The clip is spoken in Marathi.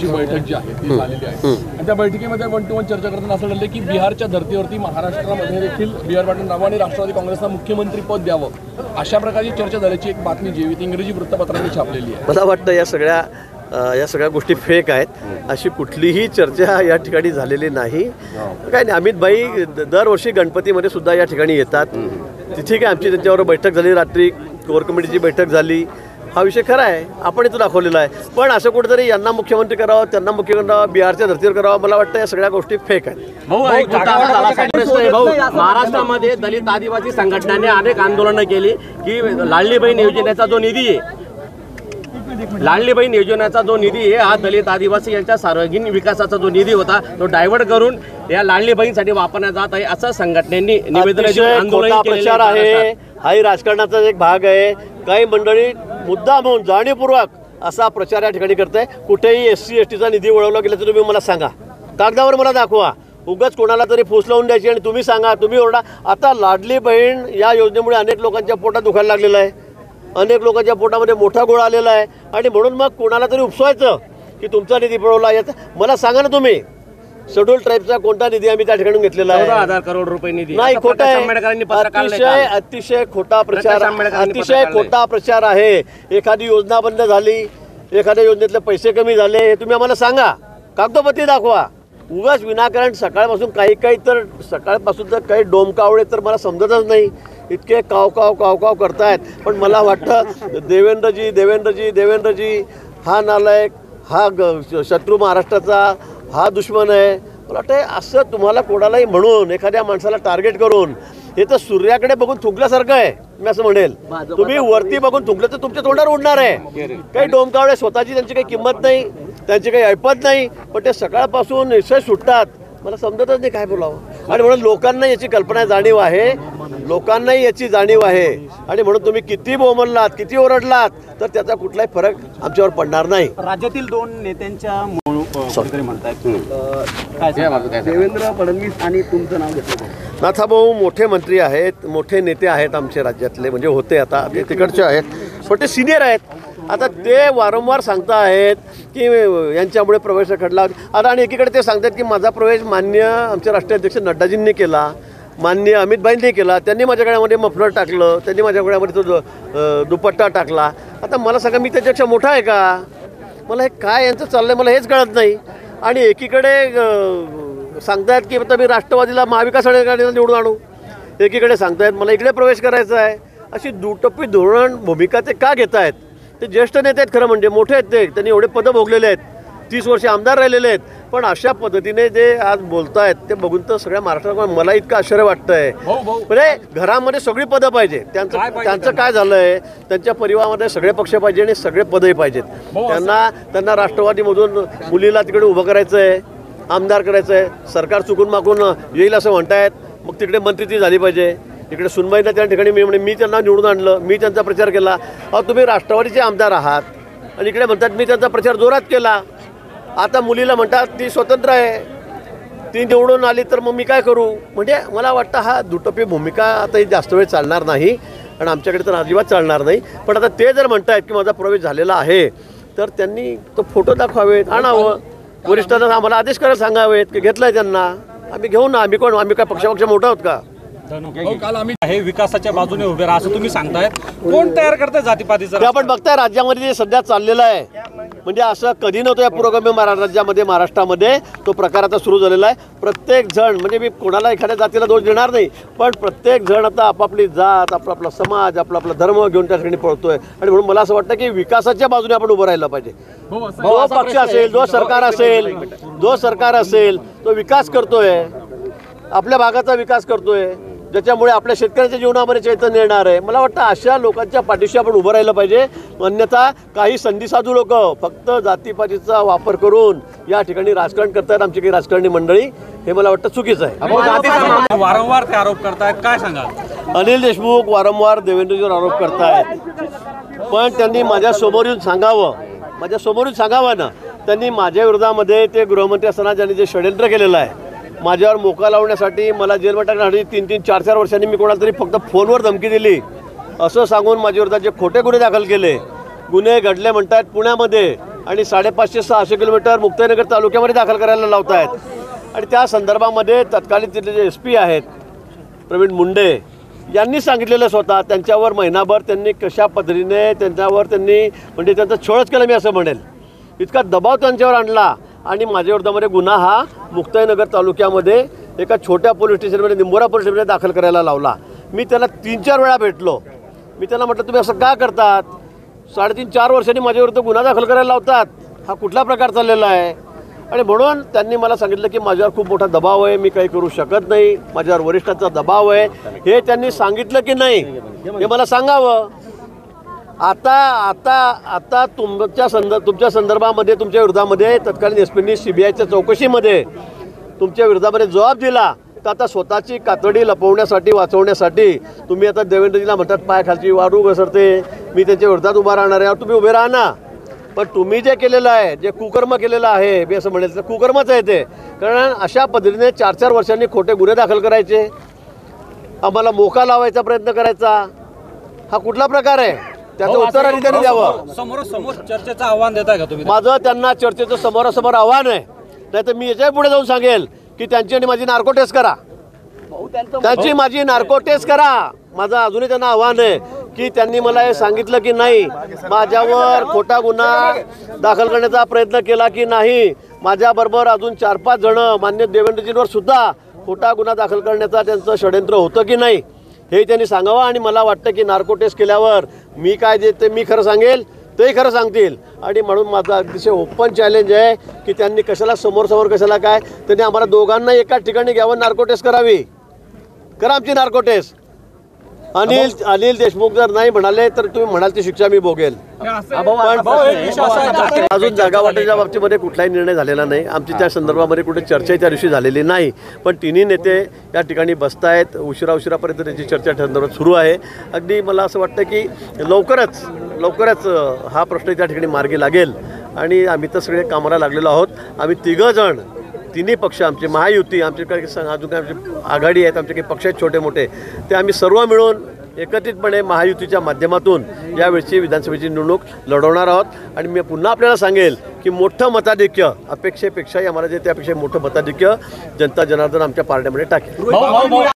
महत्त्वाची बैठक जी आहे ती झालेली आहे आणि त्या बैठकीमध्ये 1-to-1 चर्चा करताना असं ठरलं की बिहारच्या धर्तीवरती महाराष्ट्रामध्ये देखील बी आर पाटील नाव आणि राष्ट्रवादी काँग्रेसला मुख्यमंत्री पद द्यावं अशा प्रकारची चर्चा झाल्याची एक बातमी जी इंग्रजी वृत्तपत्रांनी छापलेली आहे। मला वाटतं या सगळ्या गोष्टी फेक आहेत, अशी कुठलीही चर्चा या ठिकाणी झालेली नाही। काय नाही, अमित भाई दरवर्षी गणपतीमध्ये सुद्धा या ठिकाणी येतात, तिथे काय आमची त्यांच्यावर बैठक झाली, रात्री कोर कमिटीची बैठक झाली, हा विषय खरा आहे, आपण इथं दाखवलेला आहे। पण असं कुठेतरी यांना मुख्यमंत्री करावं त्यांना मुख्यमंत्री करावं बिहारच्या धर्तीवर करावं, मला वाटतं या सगळ्या गोष्टी फेक आहेत। महाराष्ट्रामध्ये दलित आदिवासी संघटनांनी अनेक आंदोलनं केली की लाडली बहीण योजनेचा जो निधी आहे, लाडली बहीण योजनेचा जो निधी आहे हा दलित आदिवासी यांच्या सार्वजनिक विकासाचा जो निधी होता तो डायव्हर्ट करून या लाडली बहीणसाठी वापरण्यात जात आहे असं संघटनेनी निवेदन खोटा प्रचार आहे, हाही राजकारणाचा एक भाग आहे। काही मंडळी मुद्दाम होऊन जाणीवपूर्वक असा प्रचार या ठिकाणी करते। कुठेही SC STचा निधी वळवला गेला तर तुम्ही मला सांगा, कागदावर मला दाखवा, उगाच कोणाला तरी फूस लावून द्यायची आणि तुम्ही सांगा, तुम्ही ओरडा। आता लाडली बहीण या योजनेमुळे अनेक लोकांच्या पोटात दुखायला लागलेलं आहे, अनेक लोकांच्या पोटामध्ये मोठा गोळा आलेला आहे आणि म्हणून मग कोणाला तरी उपसवायचं की तुमचा निधी पळवला याचा मला सांगा ना तुम्ही। शेड्यूल ट्राईबचा कोणता निधी आम्ही त्या ठिकाणी घेतलेला आहे? 14,000 करोड रुपये निधी नाही, खोटा आहे, अतिशय खोटा प्रचार, अतिशय खोटा प्रचार आहे। एखादी योजना बंद झाली, एखाद्या योजनेतले पैसे कमी झाले, हे तुम्ही आम्हाला सांगा, कागदोपत्री दाखवा। उगाच विनाकारण सकाळपासून सकाळपासून तर काही डोमकावळे तर मला समजतच नाही, इतके काव करतायत। पण मला वाटतं देवेंद्रजी हा नालायक, हा शत्रू महाराष्ट्राचा, हा दुश्मन आहे। मला वाटतं असं तुम्हाला कोणालाही म्हणून एखाद्या माणसाला टार्गेट करून हे तर सूर्याकडे बघून थुंकल्यासारखं आहे, मी असं म्हणेल। तुम्ही वरती बघून थुंकलं तर तुमच्या तोंडावर उडणार आहे। काही डोमकावळे स्वतःची त्यांची काही किंमत नाही, त्यांची काही ऐपत नाही, पण ते सकाळपासून निश्चय सुटतात, मला समजतच नाही काय बोलावं। आणि म्हणून लोकांना याची कल्पना जाणीव आहे, लोकांनाही याची जाणीव आहे आणि म्हणून तुम्ही किती बोंबललात, किती ओरडलात तर त्याचा कुठलाही फरक आमच्यावर पडणार नाही। राज्यातील 2 नेत्यांच्या म्हणतात देवेंद्र फडणवीस आणि तुमचं नाव घेतलं। नाथाभाऊ मोठे मंत्री आहेत, मोठे नेते आहेत आमचे राज्यातले, म्हणजे होते, आता ते तिकडचे आहेत, पण ते सिनियर आहेत। आता ते वारंवार सांगता आहेत की यांच्यामुळे प्रवेश खडला आता, आणि एकीकडे ते सांगतात की माझा प्रवेश मान्य आमचे राष्ट्रीय अध्यक्ष नड्डाजींनी केला, मान्य अमित भाईंनी केला, त्यांनी माझ्या गळ्यामध्ये मफलर टाकलं, त्यांनी माझ्या गळ्यामध्ये तो दुपट्टा टाकला। आता मला सांगा, मी त्याच्यापेक्षा मोठा आहे का? मला हे काय यांचं चाललंय मला हेच कळत नाही। आणि एकीकडे सांगतायत की आता मी राष्ट्रवादीला महाविकास आघाडीला निवडून आणू, एकीकडे सांगतायत मला इकडे प्रवेश करायचा आहे। अशी दुटप्पी धोरण भूमिका ते का घेत आहेत? ते ज्येष्ठ नेते आहेत, खरं म्हणजे मोठे आहेत, त्यांनी एवढे पदं भोगलेले आहेत, 30 वर्ष आमदार राहिलेले आहेत, पण अशा पद्धतीने जे आज बोलतायत ते बघून तर सगळ्या महाराष्ट्रात मला इतकं आश्चर्य वाटतंय। म्हणजे घरामध्ये सगळी पदं पाहिजे, त्यांचं काय झालंय, त्यांच्या परिवारामध्ये सगळे पक्ष पाहिजे आणि सगळे पदही पाहिजेत। त्यांना राष्ट्रवादीमधून मुलीला तिकडे उभं करायचं आहे, आमदार करायचं आहे, सरकार चुकून मागून येईल असं म्हणतायत, मग तिकडे मंत्री ती झाली पाहिजे। इकडे सुनबाईला त्या ठिकाणी मी त्यांना निवडून आणलं, मी त्यांचा प्रचार केला। तुम्ही राष्ट्रवादीचे आमदार आहात आणि इकडे म्हणतात मी त्यांचा प्रचार जोरात केला। आता मुलीला म्हणतात ती स्वतंत्र आहे, ती निवडून आली तर मग मी काय करू? म्हणजे मला वाटतं हा दुटप्पी भूमिका आता जास्त वेळ चालणार नाही आणि आमच्याकडे तर अजिबात चालणार नाही। पण आता ते जर म्हणतायत की माझा प्रवेश झालेला आहे तर त्यांनी तो फोटो दाखवावेत, आणावं, वरिष्ठांना आम्हाला आदेश करायला सांगावेत की घेतलाय त्यांना, आम्ही घेऊ ना। आम्ही काय पक्ष मोठा आहोत का? काल आम्ही हे विकासाच्या बाजूने उभे राहा असं तुम्ही सांगतायत, कोण तयार करताय जातीपातीचं? ते आपण बघताय राज्यामध्ये जे सध्या चाललेलं आहे, म्हणजे असं कधी नव्हतं या पुरोगामी राज्यामध्ये, महाराष्ट्रामध्ये तो प्रकार आता सुरू झालेला आहे। प्रत्येक जण, म्हणजे मी कोणाला एखाद्या जातीला दोष देणार नाही, पण प्रत्येक जण आता आपापली जात, आपला समाज, आपला धर्म घेऊन त्या ठिकाणी पळतोय आणि म्हणून मला असं वाटतं की विकासाच्या बाजूने आपण उभं राहिलं पाहिजे। जो पक्ष असेल, जो सरकार असेल तो विकास करतोय, आपल्या भागाचा विकास करतोय, ज्याच्यामुळे आपल्या शेतकऱ्यांच्या जीवनामध्ये चैतन्य येणार आहे। मला वाटतं अशा लोकांच्या पाठीशी आपण उभं राहिलं पाहिजे। अन्यथा काही संधीसाधू लोक फक्त जातीपातीचा वापर करून या ठिकाणी राजकारण करतात, आमची काही राजकारणी मंडळी, हे मला वाटतं चुकीचं आहे। वारंवार ते आरोप करतायत, काय सांगा? अनिल देशमुख वारंवार देवेंद्रजीवर आरोप करतायत, पण त्यांनी माझ्यासमोर येऊन सांगावं ना। त्यांनी माझ्या विरोधामध्ये ते गृहमंत्री असताना ज्यांनी जे षडयंत्र केलेलं आहे, माझ्यावर मोका लावण्यासाठी, मला जेलमध्ये टाकण्यासाठी 3-3, 4-4 वर्षांनी मी कोणाला तरी फक्त फोनवर धमकी दिली असं सांगून माझ्या विरोधात जे खोटे गुन्हे दाखल केले, गुन्हे घडले म्हणतात पुण्यामध्ये, आणि 550-600 किलोमीटर मुक्ताईनगर तालुक्यामध्ये दाखल करायला लावत आहेत. आणि त्या संदर्भामध्ये तत्कालीन तिथले जे SP आहेत प्रवीण मुंडे यांनी सांगितलेलं स्वतः त्यांच्यावर महिनाभर त्यांनी कशा पद्धतीने त्यांनी म्हणजे त्यांचा छळच केला मी असं म्हणेल. इतका दबाव त्यांच्यावर आणला आणि माझ्या विरोधामध्ये गुन्हा हा मुक्ताईनगर तालुक्यामध्ये एका छोट्या पोलीस स्टेशनमध्ये निंबोरा पोलीस स्टेशनमध्ये दाखल करायला लावला. मी त्याला 3-4 वेळा भेटलो. मी त्याला म्हटलं तुम्ही असं का करतात, 3.5-4 वर्षांनी माझ्याविरुद्ध गुन्हा दाखल करायला लावतात, हा कुठला प्रकार चाललेला आहे. आणि म्हणून त्यांनी मला सांगितलं की माझ्यावर खूप मोठा दबाव आहे, मी काही करू शकत नाही, माझ्यावर वरिष्ठांचा दबाव आहे. हे त्यांनी सांगितलं की नाही हे मला सांगावं. आता तुमच्या संदर्भामध्ये तुमच्या विरोधामध्ये तत्कालीन SPनी CBIच्या चौकशीमध्ये तुमच्या विरोधामध्ये जबाब दिला. तर आता स्वतःची कातडी लपवण्यासाठी वाचवण्यासाठी तुम्ही आता देवेंद्रजीला म्हणतात पायाखालची वाळू घसरते, मी त्यांच्या विरोधात उभा राहणार आहे. तुम्ही उभे राहा ना, पण तुम्ही जे केलेलं आहे, जे कुकर्म केलेलं आहे, मी असं म्हणेल तर कुकर्मच आहे ते. कारण अशा पद्धतीने 4-4 वर्षांनी खोटे गुन्हे दाखल करायचे, आम्हाला मोका लावायचा प्रयत्न करायचा, हा कुठला प्रकार आहे, त्याचं उत्तर आणि त्यांनी द्यावं. समोरासमोर चर्चेचं आव्हान देताय का तुम्ही? माझं त्यांना चर्चेचं समोरासमोर आव्हान आहे. नाही तर मी याच्याही पुढे जाऊन सांगेल की त्यांची आणि माझी नार्को टेस्ट करा, त्यांची माझी नार्को टेस्ट करा. माझं अजूनही त्यांना आव्हान आहे की त्यांनी मला हे सांगितलं की नाही, माझ्यावर खोटा गुन्हा दाखल करण्याचा प्रयत्न केला की नाही, माझ्याबरोबर अजून 4-5 जणं मान्य देवेंद्रजींवर सुद्धा खोटा गुन्हा दाखल करण्याचा त्यांचं षडयंत्र होतं की नाही हे त्यांनी सांगावं. आणि मला वाटतं की नार्को टेस्ट केल्यावर मी काय देते मी खरं सांगेल, तेही खरं सांगतील. आणि म्हणून माझा अतिशय ओपन चॅलेंज आहे की त्यांनी कशाला समोर कशाला काय, त्यांनी आम्हाला दोघांना एकाच ठिकाणी घ्यावं, नार्को टेस्ट करावी. करा आमची नार्को टेस्ट. अनिल देशमुख जर नाही म्हणाले तर तुम्ही म्हणाल ती शिक्षा मी भोगेल. अजून जागा वाटण्याच्या बाबतीमध्ये कुठलाही निर्णय झालेला नाही. आमची त्या संदर्भामध्ये कुठे चर्चाही त्या दिवशी झालेली नाही. पण तिन्ही नेते या ठिकाणी बसतायत, उशिरापर्यंत त्याची चर्चा संदर्भात सुरू आहे. अगदी मला असं वाटतं की लवकरच हा प्रश्न त्या ठिकाणी मार्गी लागेल. आणि आम्ही तर सगळे कामाला लागलेलो आहोत. आम्ही तिन्ही पक्ष, आमची महायुती, आमच्याकडे अजून काही आमची आघाडी आहेत, आमचे काही पक्ष आहेत छोटे मोठे, ते आम्ही सर्व मिळून एकत्रितपणे महायुतीच्या माध्यमातून यावेळची विधानसभेची निवडणूक लढवणार आहोत. आणि मी पुन्हा आपल्याला सांगेल की मोठं मताधिक्य अपेक्षेपेक्षाही आम्हाला जे त्यापेक्षा मोठं मताधिक्य जनता जनार्दन आमच्या पार्ट्यामध्ये टाकेल.